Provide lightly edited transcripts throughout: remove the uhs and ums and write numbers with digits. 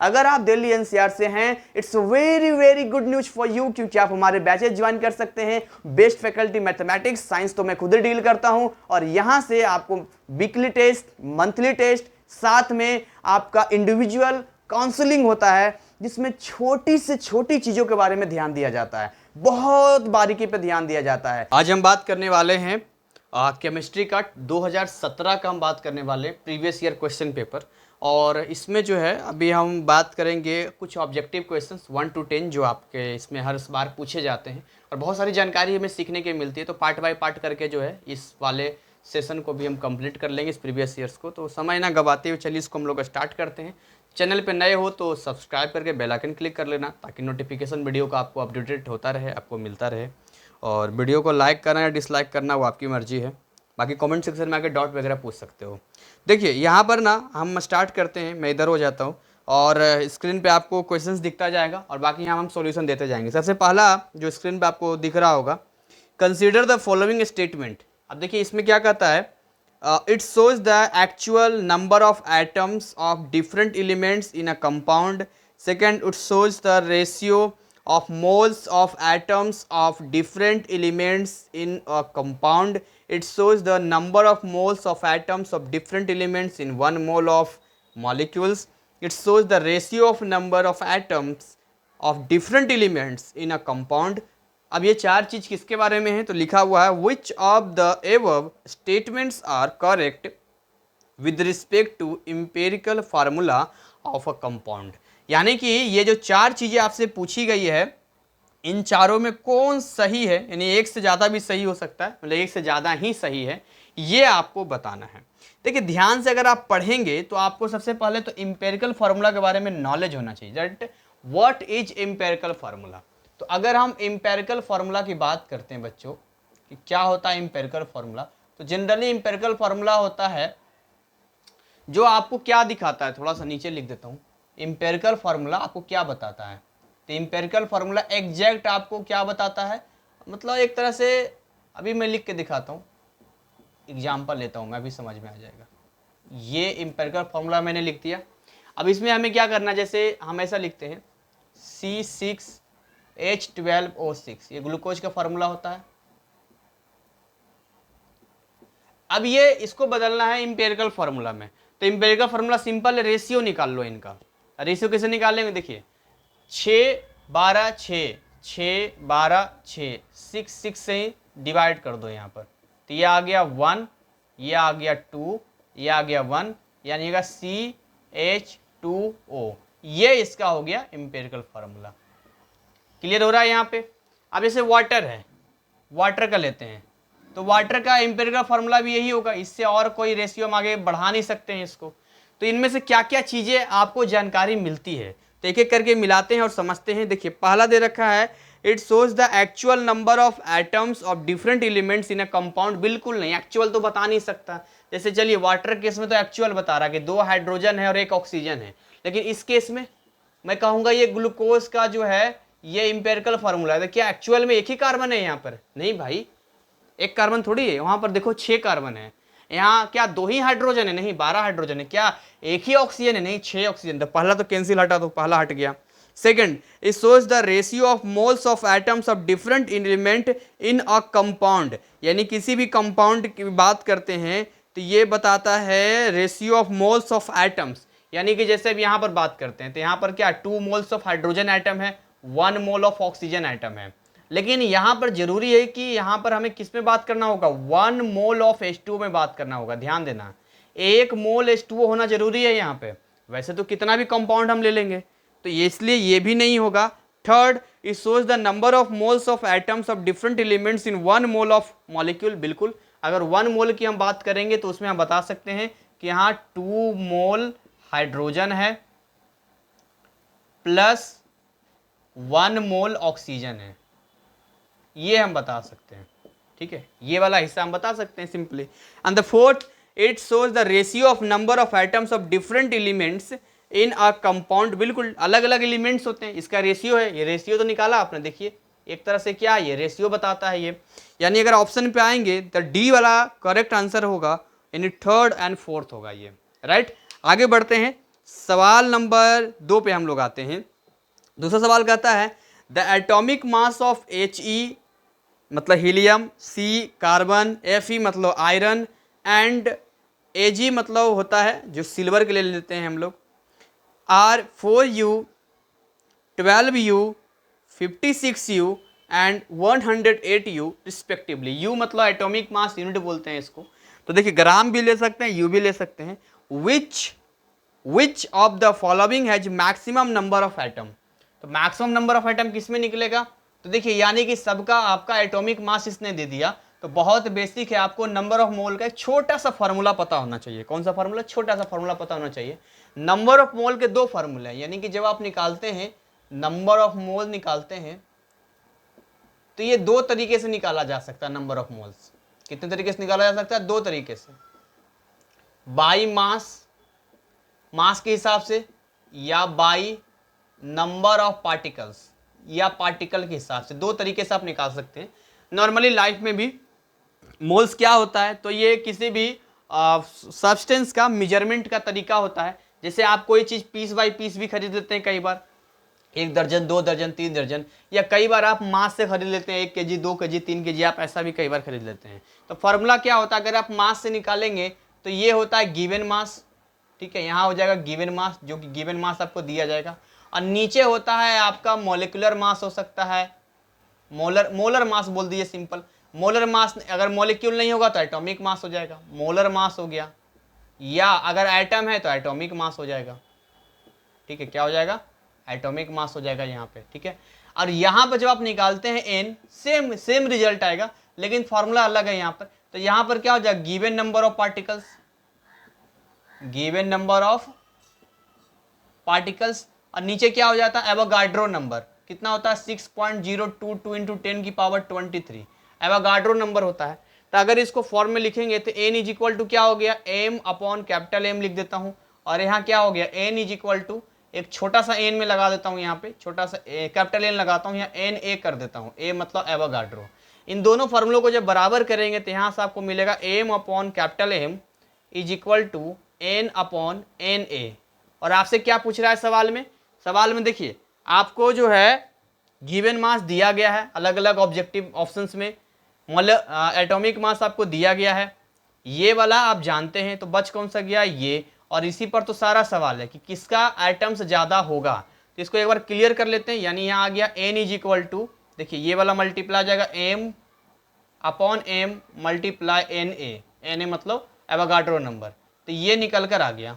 अगर आप दिल्ली एनसीआर से हैं, it's very very good news for you, क्योंकि आप हमारे बैचेज ज्वाइन कर सकते हैं। बेस्ट फैकल्टी मैथमेटिक्स साइंस तो मैं खुद ही डील करता हूं, और यहां से आपको वीकली टेस्ट, मंथली टेस्ट, साथ में आपका इंडिविजुअल काउंसलिंग होता है, जिसमें छोटी से छोटी चीजों के बारे में ध्यान दिया जाता है, बहुत बारीकी पे ध्यान दिया जाता है। आज हम बात करने वाले हैं केमिस्ट्री का 2017 का हम बात करने वाले प्रीवियस ईयर क्वेश्चन पेपर, और इसमें जो है अभी हम बात करेंगे कुछ ऑब्जेक्टिव क्वेश्चंस 1 to 10 जो आपके इसमें हर बार पूछे जाते हैं, और बहुत सारी जानकारी हमें सीखने के मिलती है। तो पार्ट बाय पार्ट करके जो है इस वाले सेशन को भी हम कंप्लीट कर लेंगे, इस प्रीवियस ईयर्स को। तो समय ना गवाते हुए चलिए इसको हम लोग स्टार्ट करते हैं। चैनल पे नए हो तो सब्सक्राइब करके बेल आइकन क्लिक कर लेना, ताकि नोटिफिकेशन वीडियो का आपको अपडेटेड होता रहे, आपको मिलता रहे। और वीडियो को लाइक करना या डिसलाइक करना वो आपकी मर्जी है, बाकी कमेंट सेक्शन में आके डॉट वगैरह पूछ सकते हो। देखिए यहाँ पर ना हम स्टार्ट करते हैं, मैं इधर हो जाता हूँ और स्क्रीन पे आपको क्वेश्चंस दिखता जाएगा, और बाकी यहाँ हम सॉल्यूशन देते जाएंगे। सबसे पहला जो स्क्रीन पे आपको दिख रहा होगा, कंसीडर द फॉलोइंग स्टेटमेंट। अब देखिए इसमें क्या कहता है, it shows the actual number of atoms of different elements in a compound. Second, it shows the ratio of moles of atoms of different elements in a compound. It shows the number of moles of atoms of different elements in 1 mole of molecules. It shows the ratio of number of atoms of different elements in a compound. अब ये चार चीज किसके बारे में है, तो लिखा हुआ है which of the above statements are correct with respect to empirical formula of a compound। यानी कि ये जो चार चीजें आपसे पूछी गई है, इन चारों में कौन सही है, यानी एक से ज़्यादा भी सही हो सकता है, मतलब एक से ज़्यादा ही सही है, ये आपको बताना है। देखिए ध्यान से अगर आप पढ़ेंगे तो आपको सबसे पहले तो एम्पिरिकल फार्मूला के बारे में नॉलेज होना चाहिए, that what is empirical formula. तो अगर हम एम्पिरिकल फार्मूला की बात करते हैं बच्चों कि क्या होता है एम्पिरिकल फार्मूला, तो जनरली एम्पिरिकल फार्मूला होता है जो आपको क्या दिखाता है, थोड़ा सा नीचे लिख देता हूँ। एम्पिरिकल फार्मूला आपको क्या बताता है, तो एम्पिरिकल फार्मूला एग्जैक्ट आपको क्या बताता है, मतलब एक तरह से अभी मैं लिख के दिखाता हूँ, एग्जाम्पल लेता हूँ मैं, अभी समझ में आ जाएगा। ये एम्पिरिकल फार्मूला मैंने लिख दिया। अब इसमें हमें क्या करना है, जैसे हम ऐसा लिखते हैं C6H12O6, ये ग्लूकोज का फार्मूला होता है। अब ये इसको बदलना है एम्पिरिकल फार्मूला में, तो एम्पिरिकल फार्मूला सिंपल है, रेशियो निकाल लो इनका। रेशियो कैसे निकालेंगे, देखिए 6 12 6, 6 12 6, 6 से ही डिवाइड कर दो यहाँ पर, तो ये आ गया 1, ये आ गया 2, ये आ गया 1, यानी CH2O, ये इसका हो गया एम्पिरिकल फार्मूला। क्लियर हो रहा है यहाँ पे। अब जैसे वाटर है, वाटर का लेते हैं, तो वाटर का एम्पिरिकल फार्मूला भी यही होगा, इससे और कोई रेशियो हम आगे बढ़ा नहीं सकते हैं इसको। तो इनमें से क्या क्या चीज़ें आपको जानकारी मिलती है, तो एक एक करके मिलाते हैं और समझते हैं। देखिए पहला दे रखा है, it shows the actual number of atoms of different elements in a compound. बिल्कुल नहीं, एक्चुअल तो बता नहीं सकता। जैसे चलिए वाटर केस में तो एक्चुअल बता रहा है कि 2 हाइड्रोजन है और 1 ऑक्सीजन है, लेकिन इस केस में मैं कहूँगा ये ग्लूकोज का जो है ये एम्पिरिकल फार्मूला है, तो क्या एक्चुअल में एक ही कार्बन है यहाँ पर? नहीं भाई, एक कार्बन थोड़ी है, वहाँ पर देखो 6 कार्बन है। यहाँ क्या 2 ही हाइड्रोजन है? नहीं, 12 हाइड्रोजन है। क्या एक ही ऑक्सीजन है? नहीं, 6 ऑक्सीजन। तो पहला तो कैंसिल हटा दो, पहला हट गया। Second, it shows the ratio of moles of atoms of different element in a compound, यानी किसी भी कंपाउंड की बात करते हैं तो ये बताता है ratio of moles of atoms, यानी कि जैसे अब यहाँ पर बात करते हैं तो यहाँ पर क्या 2 मोल्स ऑफ हाइड्रोजन एटम है, 1 मोल ऑफ ऑक्सीजन एटम है, लेकिन यहाँ पर जरूरी है कि यहाँ पर हमें किस में बात करना होगा, 1 मोल ऑफ H2O में बात करना होगा। ध्यान देना, 1 मोल H2O होना जरूरी है यहाँ पे। वैसे तो कितना भी कंपाउंड हम ले लेंगे, तो ये इसलिए ये भी नहीं होगा। Third, it shows the number of moles of atoms of different elements in 1 mole of molecule. बिल्कुल, अगर 1 मोल की हम बात करेंगे तो उसमें हम बता सकते हैं कि यहाँ 2 मोल हाइड्रोजन है प्लस 1 मोल ऑक्सीजन है, ये हम बता सकते हैं। ठीक है, ये वाला हिस्सा हम बता सकते हैं simply. And the fourth, it shows the ratio of number of atoms of different elements in a compound. बिल्कुल अलग अलग एलिमेंट्स होते हैं, इसका रेशियो है, ये रेशियो तो निकाला आपने। देखिए एक तरह से क्या ये रेशियो बताता है ये, यानी अगर ऑप्शन पे आएंगे तो डी वाला करेक्ट आंसर होगा, यानी थर्ड एंड फोर्थ होगा ये, राइट। आगे बढ़ते हैं, सवाल नंबर 2 पे हम लोग आते हैं। दूसरा सवाल कहता है the atomic mass of He मतलब हीलियम, C कार्बन, Fe मतलब आयरन एंड Ag मतलब होता है जो सिल्वर के लिए लेते हैं हम लोग, are 4U 12U 56U and 108U respectively. U मतलब एटॉमिक मास यूनिट बोलते हैं इसको। तो देखिए ग्राम भी ले सकते हैं, U भी ले सकते हैं। Which of the following has maximum number of atom. तो मैक्सिमम नंबर ऑफ एटम किस में निकलेगा? तो देखिए यानी कि सबका आपका एटॉमिक मास इसने दे दिया, तो बहुत बेसिक है, आपको नंबर ऑफ मोल का एक छोटा सा फॉर्मूला पता होना चाहिए। कौन सा फॉर्मूला? छोटा सा फॉर्मूला पता होना चाहिए। नंबर ऑफ मोल के 2 फॉर्मूले हैं, यानी कि जब आप निकालते हैं नंबर ऑफ मोल निकालते हैं तो ये 2 तरीके से निकाला जा सकता है। नंबर ऑफ मोल्स कितने तरीके से निकाला जा सकता है? 2 तरीके से, बाई मास के हिसाब से, या बाई नंबर ऑफ पार्टिकल्स, या पार्टिकल के हिसाब से। 2 तरीके से आप निकाल सकते हैं। नॉर्मली लाइफ में भी मोल्स क्या होता है, तो ये किसी भी सब्सटेंस का मेजरमेंट का तरीका होता है। जैसे आप कोई चीज़ पीस बाई पीस भी खरीद लेते हैं, कई बार 1 दर्जन 2 दर्जन 3 दर्जन, या कई बार आप मास से खरीद लेते हैं 1 kg 2 kg 3 kg, आप ऐसा भी कई बार खरीद लेते हैं। तो फॉर्मूला क्या होता है, अगर आप मास से निकालेंगे तो ये होता है गिवन मास, ठीक है, यहाँ हो जाएगा गिवन मास, जो कि गिवन मास आपको दिया जाएगा। और नीचे होता है आपका मॉलिक्यूलर मास, हो सकता है मोलर मास बोल दीजिए सिंपल। मोलर मास, अगर मॉलिक्यूल नहीं होगा तो एटॉमिक मास हो जाएगा, मोलर मास हो गया, या अगर एटम है तो एटॉमिक मास हो जाएगा, ठीक है, क्या हो जाएगा? एटॉमिक मास हो जाएगा यहाँ पे, ठीक है। और यहाँ पर जब आप निकालते हैं एन, सेम रिजल्ट आएगा, लेकिन फॉर्मूला अलग है यहाँ पर। तो यहाँ पर क्या हो जाएगा? Given number of particles, given number of particles, और नीचे क्या हो जाता है? एवोगाड्रो नंबर कितना होता है? 6.022 इंटू 10 की पावर 23 एवोगाड्रो नंबर होता है। तो अगर इसको फॉर्म में लिखेंगे तो n इज इक्वल टू क्या हो गया? m अपॉन कैपिटल M लिख देता हूँ, और यहाँ क्या हो गया? n इज इक्वल टू एक छोटा सा n में लगा देता हूँ, यहाँ पे छोटा सा कैपिटल N लगाता हूँ, यहाँ NA कर देता हूँ, a मतलब एवोगाड्रो। इन दोनों फॉर्मूलों को जब बराबर करेंगे तो यहाँ से आपको मिलेगा m upon capital M is equal to n upon NA। और आपसे क्या पूछ रहा है सवाल में? सवाल में देखिए आपको जो है गिवन मास दिया गया है, अलग अलग ऑब्जेक्टिव ऑप्शंस में एटॉमिक मास आपको दिया गया है, ये वाला आप जानते हैं, तो बच कौन सा गया? ये। और इसी पर तो सारा सवाल है कि किसका एटम्स ज़्यादा होगा। तो इसको एक बार क्लियर कर लेते हैं, यानी यहाँ आ गया n इज इक्वल टू, देखिए ये वाला मल्टीप्लाई जाएगा m upon m multiply NA मतलब एवोगाड्रो नंबर, तो ये निकल कर आ गया।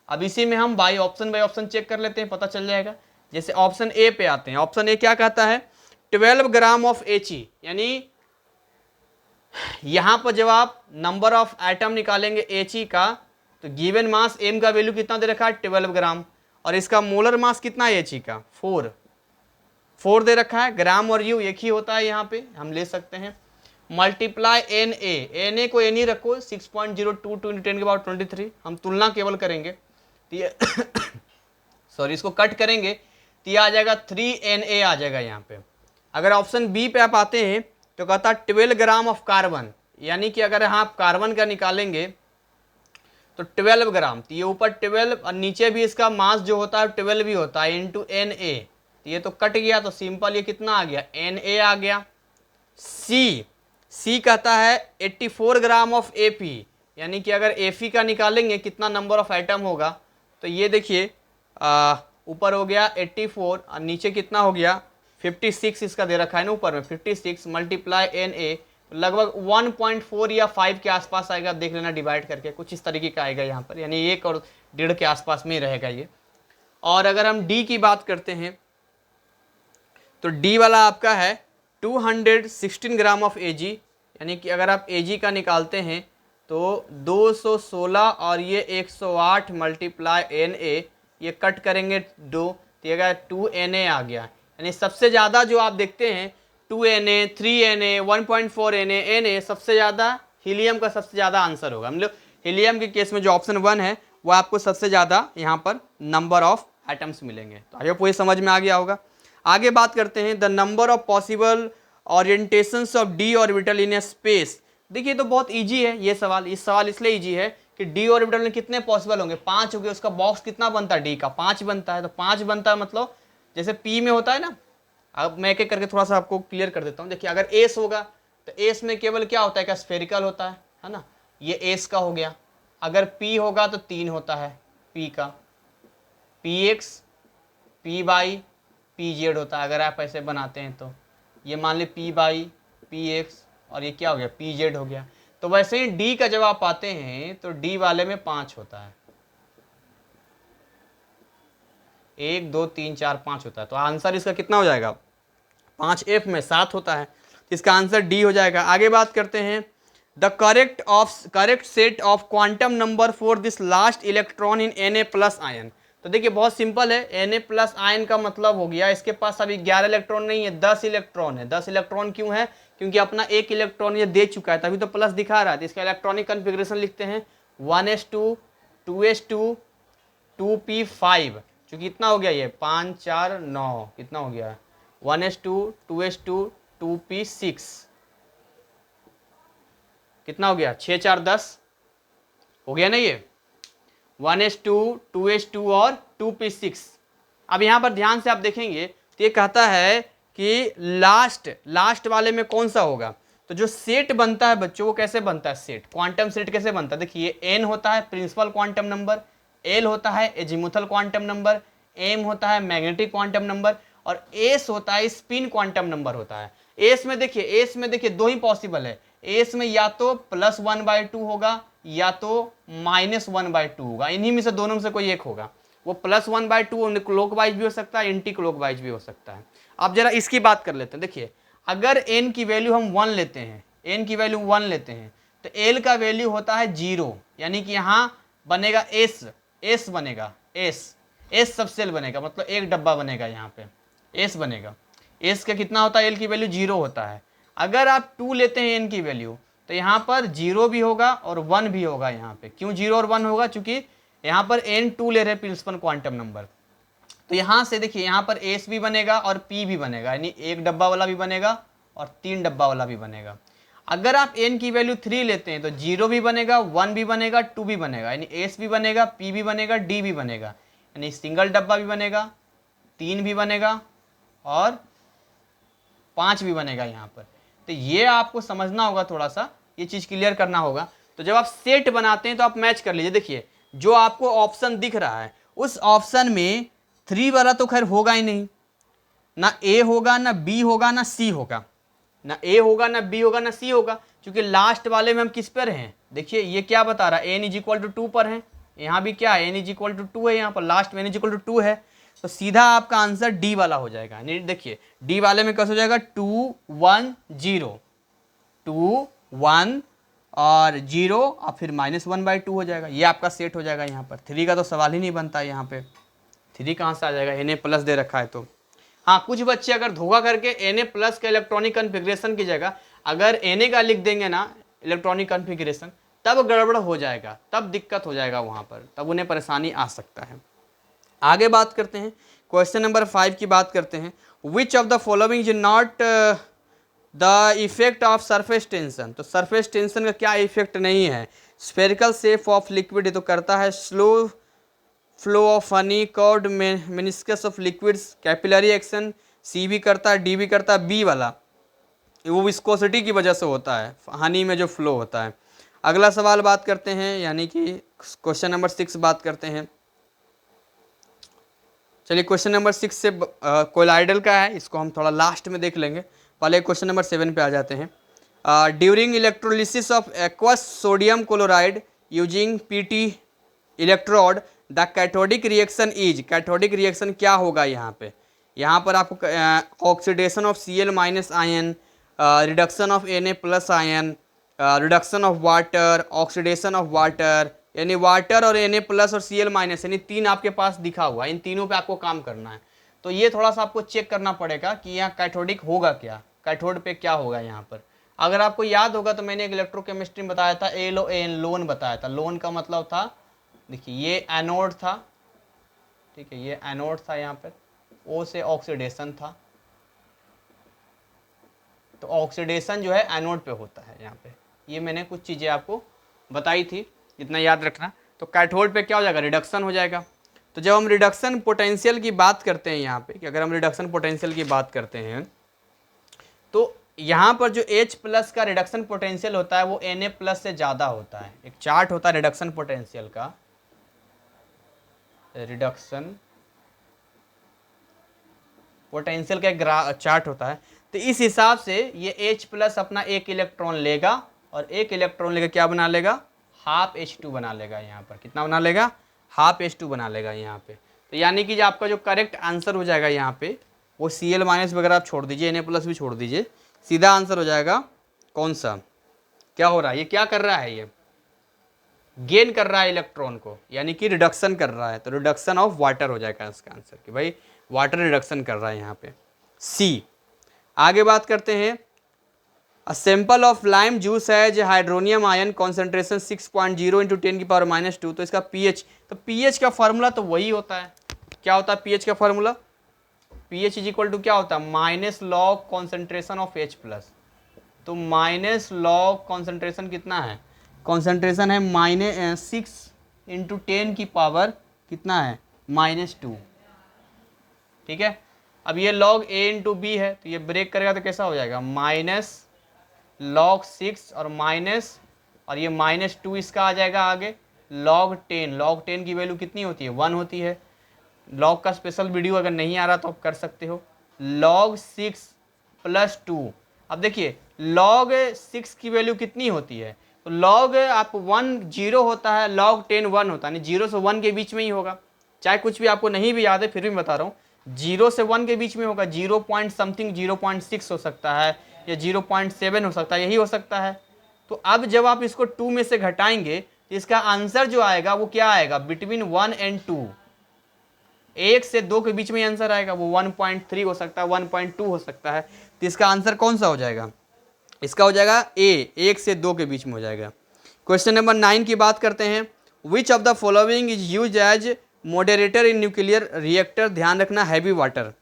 अब इसी में हम बाई ऑप्शन चेक कर लेते हैं, पता चल जाएगा। जैसे ऑप्शन ए पे आते हैं, ऑप्शन ए क्या कहता है? 12 ग्राम ऑफ He, यानी यहां पर जब आप नंबर ऑफ एटम निकालेंगे He का, तो गिवन मास m का वैल्यू कितना दे रखा है? 12 ग्राम, और इसका मोलर मास कितना है He का? 4 दे रखा है। ग्राम और U एक ही होता है, यहाँ पे हम ले सकते हैं। मल्टीप्लाई NA को N ही रखो, 6.022 इंटू 10 की पावर 23, हम तुलना केवल करेंगे तो ये सॉरी इसको कट करेंगे तो ये आ जाएगा 3Na आ जाएगा यहाँ पे। अगर ऑप्शन बी पे आप आते हैं तो कहता है 12 ग्राम ऑफ कार्बन, यानी कि अगर आप कार्बन का निकालेंगे तो 12 ग्राम, तो ये ऊपर 12 और नीचे भी इसका मास जो होता है 12 भी होता है इंटू Na, तो ये तो कट गया, तो सिंपल ये कितना आ गया? Na आ गया। सी कहता है 84 ग्राम ऑफ Fe, यानी कि अगर Fe का निकालेंगे कितना नंबर ऑफ एटम होगा, तो ये देखिए ऊपर हो गया 84 और नीचे कितना हो गया? 56 इसका दे रखा है ना ऊपर में, 56 मल्टीप्लाई Na, लगभग 1.4 या 5 के आसपास आएगा, देख लेना डिवाइड करके, कुछ इस तरीके का आएगा यहाँ पर, यानी 1 और 1.5 के आसपास में ही रहेगा ये। और अगर हम D की बात करते हैं तो D वाला आपका है 216 ग्राम ऑफ Ag, यानी कि अगर आप Ag का निकालते हैं तो 216 और ये 108 मल्टीप्लाई Na, ये कट करेंगे 2, तो ये 2Na आ गया। यानी सबसे ज़्यादा जो आप देखते हैं 2Na, 3Na, 1.4Na, Na सबसे ज़्यादा हीलियम का सबसे ज़्यादा आंसर होगा। मतलब हीलियम के केस में जो ऑप्शन 1 है वो आपको सबसे ज़्यादा यहाँ पर नंबर ऑफ एटम्स मिलेंगे। तो आई होप ये समझ में आ गया होगा। आगे बात करते हैं the number of possible orientations of d orbital in A space. देखिए तो बहुत इजी है ये सवाल। इस सवाल इसलिए इजी है कि डी ऑर्बिटल में कितने पॉसिबल होंगे, 5 हो गए। उसका बॉक्स कितना बनता है, डी का 5 बनता है। तो 5 बनता है मतलब जैसे पी में होता है ना, अब मैं एक एक करके थोड़ा सा आपको क्लियर कर देता हूँ। देखिए अगर एस होगा तो एस में केवल क्या होता है, क्या स्फेरिकल होता है ना, ये एस का हो गया। अगर पी होगा तो 3 होता है पी का, P x, P by, P Z होता है अगर आप ऐसे बनाते हैं तो। ये मान ली पी बाई, पी एक्स और ये क्या हो गया, पी जेड हो गया। तो वैसे ही डी का जब आप पाते हैं तो डी वाले में 5 होता है, 1 2 3 4 5 होता है। तो आंसर इसका कितना हो जाएगा, 5 एफ में 7 होता है। इसका आंसर डी हो जाएगा। आगे बात करते हैं, the correct set of quantum number for this last electron in Na plus ion. तो देखिए बहुत सिंपल है, Na प्लस आयन का मतलब हो गया इसके पास अभी 11 इलेक्ट्रॉन नहीं है, 10 इलेक्ट्रॉन है। 10 इलेक्ट्रॉन क्यों है, क्योंकि अपना एक इलेक्ट्रॉन ये दे चुका है, तभी तो प्लस दिखा रहा है। तो इसका इलेक्ट्रॉनिक कन्फिग्रेशन लिखते हैं 1s2 2s2 2p5, चूंकि इतना हो गया ये 5 4 9, कितना हो गया 1s2 2s2 2p6, कितना हो गया 6 4 10 हो गया ना ये 1s2 2s2 और 2p6। अब यहां पर ध्यान से आप देखेंगे तो ये कहता है कि लास्ट वाले में कौन सा होगा। तो जो सेट बनता है बच्चों वो कैसे बनता है, सेट क्वांटम सेट कैसे बनता है, देखिए एन होता है प्रिंसिपल क्वांटम नंबर, एल होता है एजीमुथल क्वांटम नंबर, एम होता है मैग्नेटिक क्वांटम नंबर और एस होता है स्पिन क्वांटम नंबर होता है। एस में देखिए दो ही पॉसिबल है, एस में या तो +1/2 होगा या तो -1/2 होगा, इन्हीं में से दोनों में से कोई एक होगा। वो +1/2 क्लॉकवाइज भी हो सकता है, एंटी क्लॉकवाइज भी हो सकता है। अब जरा इसकी बात कर लेते हैं। देखिए अगर n की वैल्यू हम 1 लेते हैं, n की वैल्यू 1 लेते हैं तो l का वैल्यू होता है 0, यानी कि यहाँ बनेगा s बनेगा, s सब सेल बनेगा, मतलब एक डब्बा बनेगा, यहाँ पे s बनेगा। s का कितना होता है, l की वैल्यू 0 होता है। अगर आप 2 लेते हैं n की वैल्यू तो यहाँ पर 0 भी होगा और 1 भी होगा। यहाँ पे क्यों 0 और 1 होगा, क्योंकि यहाँ पर n 2 ले रहे हैं प्रिंसिपल क्वांटम नंबर। तो यहाँ से देखिए यहाँ पर s भी बनेगा और p भी बनेगा, यानी एक डब्बा वाला भी बनेगा और 3 डब्बा वाला भी बनेगा। अगर आप n की वैल्यू 3 लेते हैं तो 0 भी बनेगा, 1 भी बनेगा, 2 भी बनेगा, यानी s भी बनेगा, p भी बनेगा, d भी बनेगा, यानी सिंगल डब्बा भी बनेगा, 3 भी बनेगा और 5 भी बनेगा यहाँ पर। तो ये आपको समझना होगा, थोड़ा सा ये चीज़ क्लियर करना होगा। तो जब आप सेट बनाते हैं तो आप मैच कर लीजिए। देखिए जो आपको ऑप्शन दिख रहा है उस ऑप्शन में 3 वाला तो खैर होगा ही नहीं, ना ए होगा ना बी होगा ना सी होगा, ना ए होगा ना बी होगा ना सी होगा, क्योंकि लास्ट वाले में हम किस पर हैं, देखिए ये क्या बता रहा है n = 2 पर है, यहाँ भी क्या है n = 2 है, यहाँ पर लास्ट में n = 2 है। तो सीधा आपका आंसर डी वाला हो जाएगा। देखिए डी वाले में कैसे हो जाएगा 2 1 0, 2 1 और 0 और फिर -1/2 हो जाएगा, ये आपका सेट हो जाएगा। यहाँ पर 3 का तो सवाल ही नहीं बनता है, यहाँ पे 3 कहाँ से आ जाएगा, Na+ दे रखा है तो। हाँ कुछ बच्चे अगर धोखा करके Na+ का इलेक्ट्रॉनिक कन्फिग्रेशन की जगह अगर Na का लिख देंगे ना इलेक्ट्रॉनिक कन्फिग्रेशन, तब गड़बड़ हो जाएगा, तब दिक्कत हो जाएगा वहाँ पर, तब उन्हें परेशानी आ सकता है। आगे बात करते हैं, क्वेश्चन नंबर 5 की बात करते हैं। Which of the following is not the effect of surface tension. तो सरफेस टेंशन का क्या इफेक्ट नहीं है। स्फेरिकल शेप ऑफ लिक्विड तो करता है, slow flow of honey, curved meniscus of liquids, capillary action, सी भी करता है, डी भी करता है, बी वाला वो विस्कोसिटी की वजह से होता है, हनी में जो फ्लो होता है। अगला सवाल बात करते हैं, यानी कि क्वेश्चन नंबर 6 बात करते हैं। चलिए क्वेश्चन नंबर 6 से कोलाइडल का है, इसको हम थोड़ा लास्ट में देख लेंगे, पहले क्वेश्चन नंबर 7 पे आ जाते हैं। During electrolysis of aqueous sodium chloride using PT electrode the cathodic reaction is, cathodic reaction क्या होगा यहाँ पर आपको oxidation of Cl- ion, reduction of Na+ ion, reduction of water, oxidation of water, यानी water और Na+ और Cl- यानी 3 आपके पास दिखा हुआ है, इन तीनों पे आपको काम करना है। तो ये थोड़ा सा आपको चेक करना पड़ेगा कि यहाँ कैथोडिक होगा क्या, कैथोड पे क्या होगा यहाँ पर। अगर आपको याद होगा तो मैंने एक इलेक्ट्रोकेमिस्ट्री में बताया था LON, लोन बताया था। लोन का मतलब था, देखिए ये एनोड था, ठीक है, ये एनोड था, यहाँ पर O से ऑक्सीडेशन था, तो ऑक्सीडेशन जो है एनोड पे होता है यहाँ पे। ये मैंने कुछ चीज़ें आपको बताई थी, इतना याद रखना। तो कैथोड पे क्या हो जाएगा, रिडक्शन हो जाएगा। तो जब हम रिडक्शन पोटेंशियल की बात करते हैं यहाँ पे, कि अगर हम रिडक्शन पोटेंशियल की बात करते हैं तो यहाँ पर जो H प्लस का रिडक्शन पोटेंशियल होता है वो Na प्लस से ज़्यादा होता है। एक चार्ट होता है रिडक्शन पोटेंशियल का, रिडक्शन पोटेंशियल का एक चार्ट होता है। तो इस हिसाब से ये H प्लस अपना एक इलेक्ट्रॉन लेगा और एक इलेक्ट्रॉन लेकर क्या बना लेगा, हाफ H2 बना लेगा। यहाँ पर कितना बना लेगा, हाफ H2 बना लेगा यहाँ पे। तो यानी कि जो आपका जो करेक्ट आंसर हो जाएगा यहाँ पे वो Cl माइनस वगैरह आप छोड़ दीजिए, Na प्लस भी छोड़ दीजिए, सीधा आंसर हो जाएगा कौन सा, क्या हो रहा है, ये क्या कर रहा है, ये गेन कर रहा है इलेक्ट्रॉन को, यानी कि रिडक्शन कर रहा है। तो रिडक्शन ऑफ वाटर हो जाएगा इसका आंसर, कि भाई वाटर रिडक्शन कर रहा है यहाँ पे, सी। आगे बात करते हैं, a sample of lime juice है जो हाइड्रोनियम आयन कॉन्सेंट्रेशन 6.0 × 10⁻²। तो इसका पीएच, तो पीएच का फार्मूला तो वही होता है, क्या होता है पीएच का formula, pH is equal to क्या होता है, minus log concentration of H plus. तो माइनस लॉग कॉन्सेंट्रेशन कितना है, कॉन्सेंट्रेशन है -6 × 10⁻, कितना है, -2। ठीक है, अब ये log A × B है, तो ये ब्रेक करेगा तो कैसा हो जाएगा, माइनस log 6 और माइनस, और ये -2 इसका आ जाएगा आगे, log 10 की वैल्यू कितनी होती है, 1 होती है। log का स्पेशल वीडियो अगर नहीं आ रहा तो आप कर सकते हो, log 6 + 2। अब देखिए log 6 की वैल्यू कितनी होती है, तो log आप 1 0 होता है, log 10 1 होता है, नहीं 0 से 1 के बीच में ही होगा। चाहे कुछ भी आपको नहीं भी याद है फिर भी बता रहा हूँ, 0 से 1 के बीच में होगा, 0 पॉइंट समथिंग 0.6 हो सकता है या 0.7 हो सकता है, यही हो सकता है। तो अब जब आप इसको 2 में से घटाएंगे तो इसका आंसर जो आएगा वो क्या आएगा, बिटवीन 1 और 2, 1 से 2 के बीच में आंसर आएगा, वो 1.3 हो सकता है, 1.2 हो सकता है। तो इसका आंसर कौन सा हो जाएगा, इसका हो जाएगा ए, 1 से 2 के बीच में हो जाएगा। क्वेश्चन नंबर 9 की बात करते हैं, which of the following is use as moderator in nuclear reactor. ध्यान रखना हैवी वाटर है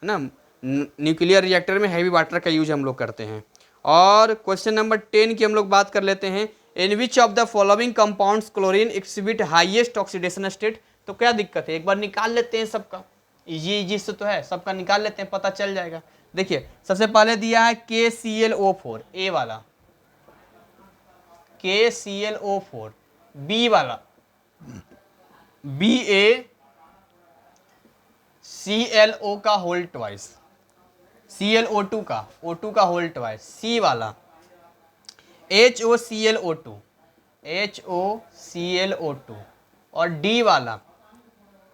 ना, न्यूक्लियर रिएक्टर में हैवी वाटर का यूज हम लोग करते हैं। और क्वेश्चन नंबर 10 की हम लोग बात कर लेते हैं, in which of the following compounds chlorine exhibit highest oxidation state. तो क्या दिक्कत है, एक बार निकाल लेते हैं सबका, इजी से तो है, सबका निकाल लेते हैं, पता चल जाएगा। देखिए सबसे पहले दिया है KClO4, ए वाला KClO4, बी वाला BaClO का होल ट्वाइस, ClO2 का O2 का होल ट्वाइस, सी वाला HOClO2 और डी वाला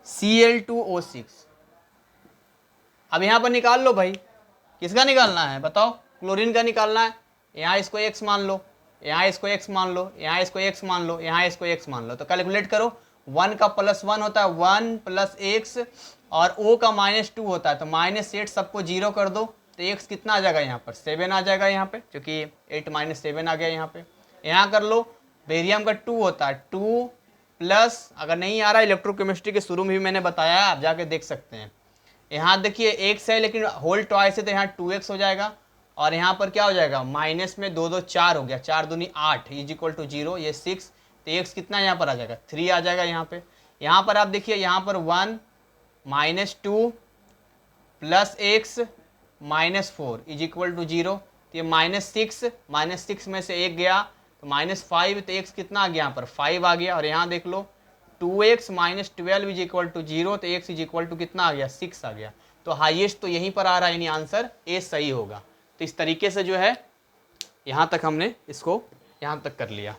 Cl2O6। अब यहां पर निकाल लो भाई, किसका निकालना है बताओ, क्लोरीन का निकालना है। यहाँ इसको x मान लो, यहाँ इसको x मान लो, यहाँ इसको x मान लो, यहाँ इसको x मान लो। तो कैलकुलेट करो, 1 का +1 होता है 1 + x और O का -2 होता है, तो -8 सबको 0 कर दो, तो x कितना आ जाएगा यहाँ पर, 7 आ जाएगा यहाँ पे, क्योंकि 8 - 7 आ गया यहाँ पे। यहाँ कर लो, बेरियम का 2 होता है, 2 प्लस, अगर नहीं आ रहा इलेक्ट्रोकेमिस्ट्री के शुरू में भी मैंने बताया है, आप जाके देख सकते हैं। यहाँ देखिए x है लेकिन होल ट्वाइस है, तो यहाँ 2x हो जाएगा, और यहाँ पर क्या हो जाएगा, माइनस में 2 2 4 हो गया, 4 दूनी 8 इज इक्वल टू 0, ये 6, तो x कितना यहाँ पर आ जाएगा, 3 आ जाएगा यहाँ पे। यहाँ पर आप देखिए, यहाँ पर 1 -2 + x -4 इज इक्वल टू 0, तो ये -6 में से 1 गया तो -5, तो x कितना आ गया यहाँ पर 5 आ गया। और यहाँ देख लो 2x - 12 इज इक्वल टू 0, तो x इज इक्वल टू कितना आ गया, 6 आ गया। तो हाईएस्ट तो यहीं पर आ रहा है, यानी आंसर ए सही होगा। तो इस तरीके से जो है यहाँ तक हमने इसको यहाँ तक कर लिया।